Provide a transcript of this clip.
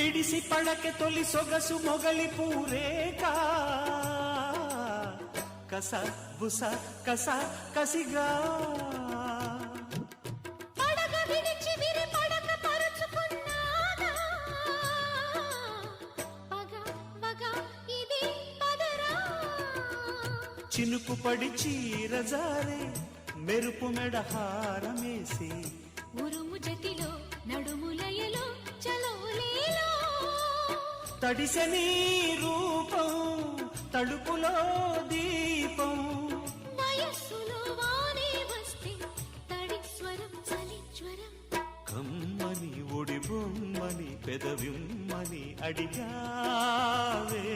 ಬಿಡಿಸಿ ಪಳಕೆ ತೊಲಿ ಸೊಗಸು ಮೊಗಲಿ ಪೂರೇಕ ಕಸ ಬುಸ ಕಸ ಕಸಿಗ పడగ విడిచి విరి పడక పరుచుకున్నాగా పగ వగ ఇది పదరా చినుకు పడి చీరజారే మెరుపు మెడ హారమేసి ఉరుము జతిలో నడుములయలో చలోలేలో తడిసె నీ రూపం తడుపులో దీపం వయస్సులో వానే వస్తే తడి స్వరం చలి జ్వరం కమ్మని ఒడి బొమ్మని పెదవిమ్మని అడిగావే